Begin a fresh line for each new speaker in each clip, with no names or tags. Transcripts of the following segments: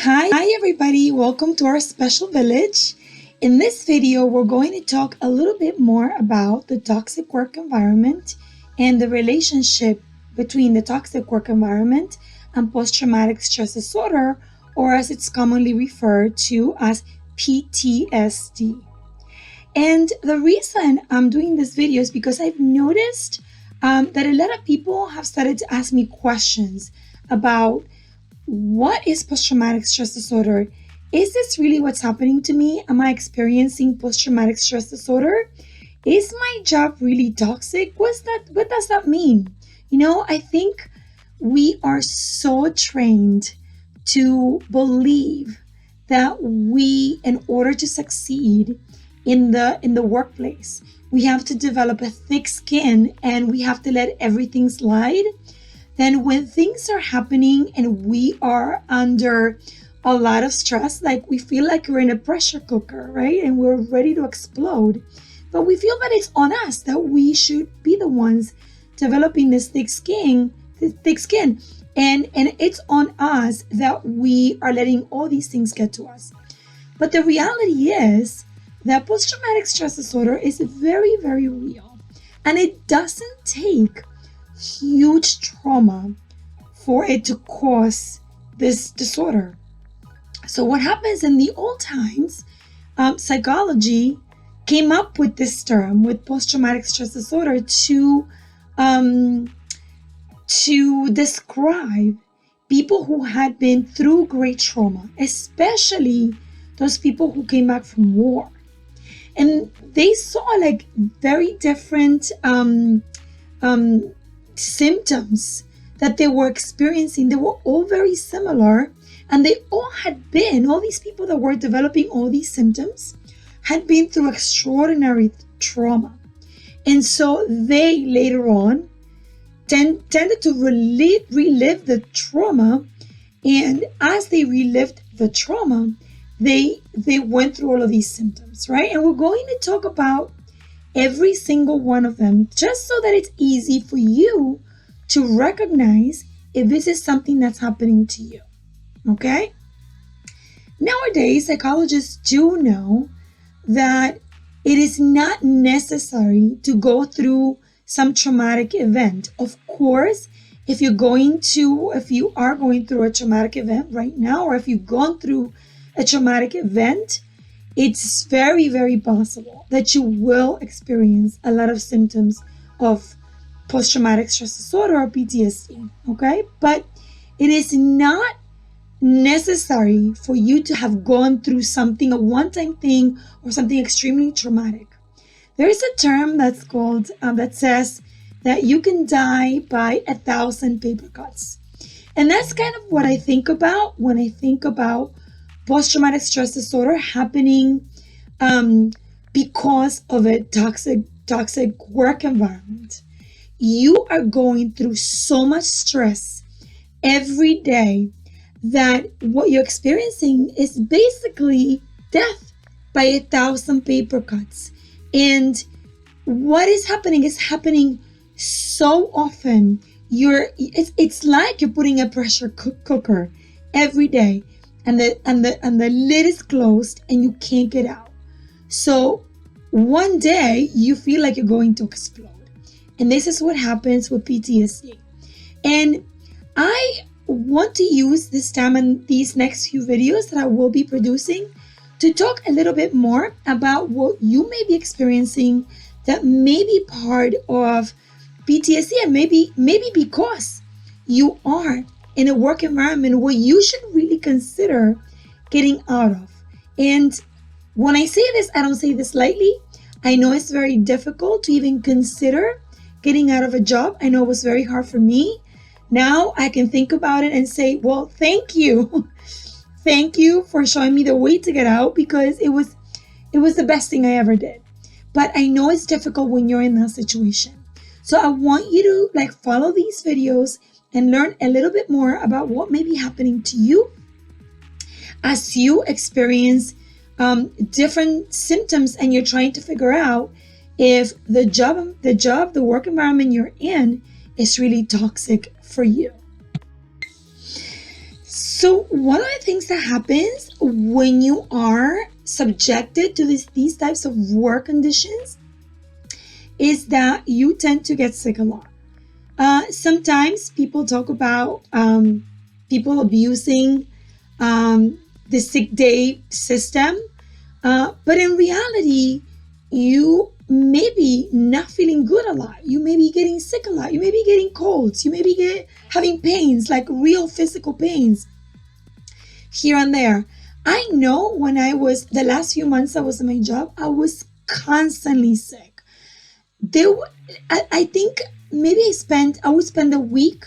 Hi everybody, welcome to our special village. In this video, we're going to talk a little bit more about the toxic work environment and the relationship between the toxic work environment and post-traumatic stress disorder, or as it's commonly referred to as PTSD. And the reason I'm doing this video is because I've noticed that a lot of people have started to ask me questions about what is post-traumatic stress disorder? Is this really what's happening to me? Am I experiencing post-traumatic stress disorder? Is my job really toxic? What does that mean? I think we are so trained to believe that we, in order to succeed in the workplace, we have to develop a thick skin and we have to let everything slide. Then when things are happening and we are under a lot of stress, like we feel like we're in a pressure cooker, right? And we're ready to explode. But we feel that it's on us, that we should be the ones developing this thick skin. And it's on us that we are letting all these things get to us. But the reality is that post-traumatic stress disorder is very, very real. And it doesn't take huge trauma for it to cause this disorder. So what happens in the old times, psychology came up with this term, with post-traumatic stress disorder, to describe people who had been through great trauma, especially those people who came back from war. And they saw like very different symptoms that they were experiencing. They were all very similar, and all these people that were developing all these symptoms had been through extraordinary trauma. And so they later on tended to relive the trauma, and as they relived the trauma, they went through all of these symptoms, right? And we're going to talk about every single one of them, just so that it's easy for you to recognize if this is something that's happening to you, okay? Nowadays, psychologists do know that it is not necessary to go through some traumatic event. Of course, if you are going through a traumatic event right now, or if you've gone through a traumatic event, it's very, very possible that you will experience a lot of symptoms of post-traumatic stress disorder or PTSD, okay? But it is not necessary for you to have gone through something, a one-time thing, or something extremely traumatic. There is a term that's called, that says that you can die by 1,000 paper cuts. And that's kind of what I think about when I think about post-traumatic stress disorder happening because of a toxic work environment. You are going through so much stress every day that what you're experiencing is basically death by 1,000 paper cuts. And what is happening so often. It's like you're putting a pressure cooker every day, and the lid is closed and you can't get out. So one day you feel like you're going to explode. And this is what happens with PTSD. And I want to use this time in these next few videos that I will be producing to talk a little bit more about what you may be experiencing that may be part of PTSD, and maybe because you are in a work environment where you should really consider getting out of. And when I say this, I don't say this lightly. I know it's very difficult to even consider getting out of a job. I know it was very hard for me. Now I can think about it and say, well, thank you. Thank you for showing me the way to get out, because it was the best thing I ever did. But I know it's difficult when you're in that situation. So I want you to follow these videos and learn a little bit more about what may be happening to you as you experience different symptoms, and you're trying to figure out if the work environment you're in is really toxic for you. So one of the things that happens when you are subjected to these types of work conditions is that you tend to get sick a lot. Sometimes people talk about people abusing the sick day system, but in reality, you may be not feeling good a lot. You may be getting sick a lot. You may be getting colds. You may be having pains, like real physical pains here and there. I know when the last few months I was in my job, I was constantly sick. I think maybe I would spend a week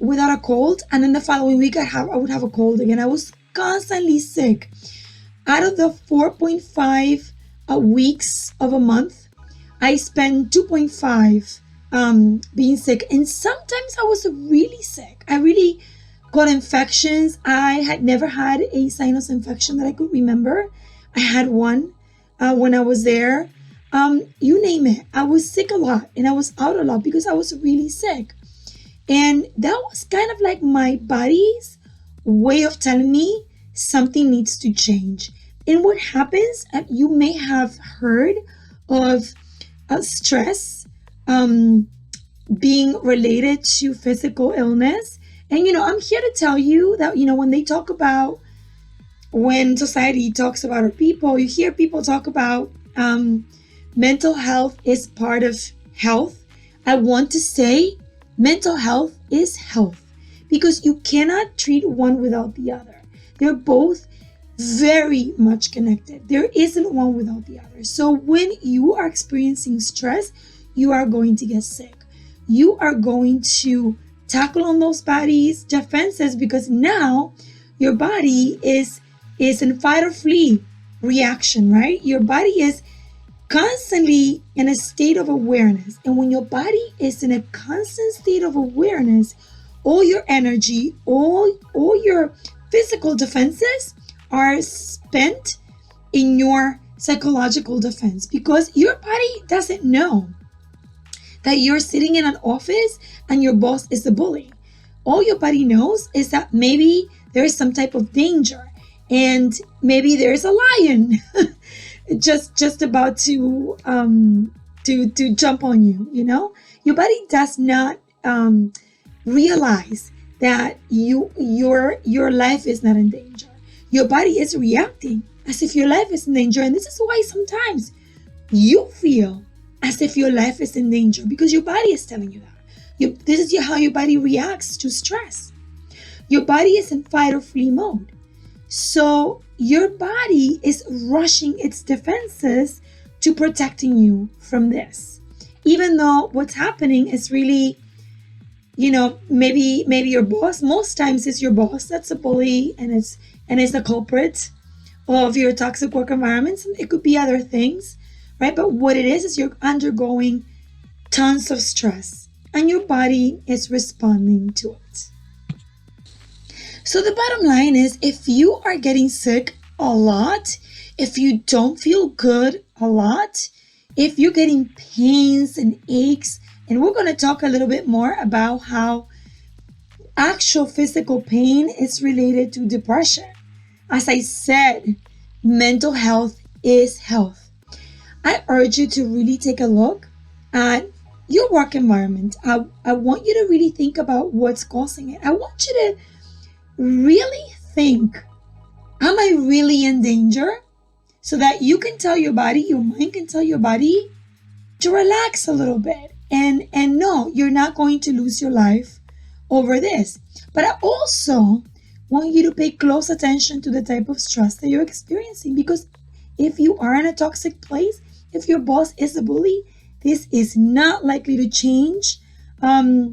without a cold, and then the following week I would have a cold again. I was constantly sick. Out of the 4.5 weeks of a month, I spent 2.5 being sick, and sometimes I was really sick. I really got infections. I had never had a sinus infection that I could remember. I had one when I was there. You name it. I was sick a lot and I was out a lot because I was really sick. And that was kind of like my body's way of telling me something needs to change. And what happens, you may have heard of stress being related to physical illness. And, I'm here to tell you that, when society talks about our people, you hear people talk about mental health is part of health. I want to say mental health is health because you cannot treat one without the other. They're both very much connected. There isn't one without the other. So when you are experiencing stress, you are going to get sick. You are going to tackle on those body's defenses because now your body is in fight or flee reaction, right? Your body is constantly in a state of awareness. And when your body is in a constant state of awareness, all your energy, all your physical defenses are spent in your psychological defense because your body doesn't know that you're sitting in an office and your boss is a bully. All your body knows is that maybe there is some type of danger and maybe there's a lion just about to jump on you. Your body does not realize that your life is not in danger. Your body is reacting as if your life is in danger, and this is why sometimes you feel as if your life is in danger because your body is telling you that. This is how your body reacts to stress. Your body is in fight or flee mode. So your body is rushing its defenses to protecting you from this. Even though what's happening is really, maybe your boss, most times it's your boss that's a bully and it's the culprit of your toxic work environments. It could be other things, right? But what it is you're undergoing tons of stress and your body is responding to it. So the bottom line is if you are getting sick a lot, if you don't feel good a lot, if you're getting pains and aches, and we're going to talk a little bit more about how actual physical pain is related to depression. As I said, mental health is health. I urge you to really take a look at your work environment. I want you to really think about what's causing it. I want you to really think, am I really in danger? So that you can tell your body, your mind can tell your body to relax a little bit. And no, you're not going to lose your life over this. But I also want you to pay close attention to the type of stress that you're experiencing. Because if you are in a toxic place, if your boss is a bully, this is not likely to change. I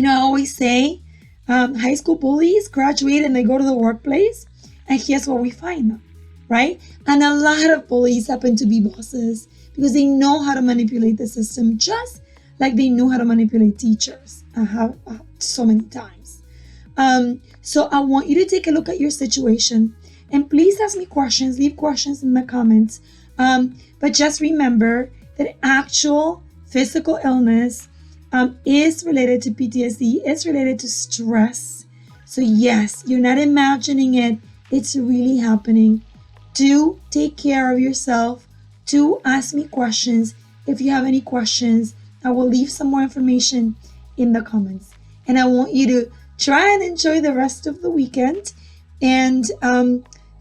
always say, high school bullies graduate and they go to the workplace, and here's where we find them, right? And a lot of bullies happen to be bosses because they know how to manipulate the system just like they know how to manipulate teachers so many times. So I want you to take a look at your situation and please ask me questions, leave questions in the comments. But just remember that actual physical illness is related to PTSD, it's related to stress. So, yes, you're not imagining it, it's really happening. Do take care of yourself. Do ask me questions. If you have any questions, I will leave some more information in the comments. And I want you to try and enjoy the rest of the weekend and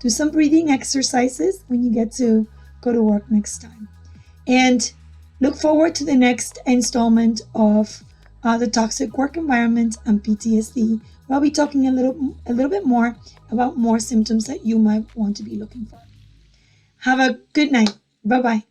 do some breathing exercises when you get to go to work next time. And look forward to the next installment of the toxic work environment and PTSD. Where I'll be talking a little bit more about more symptoms that you might want to be looking for. Have a good night. Bye bye.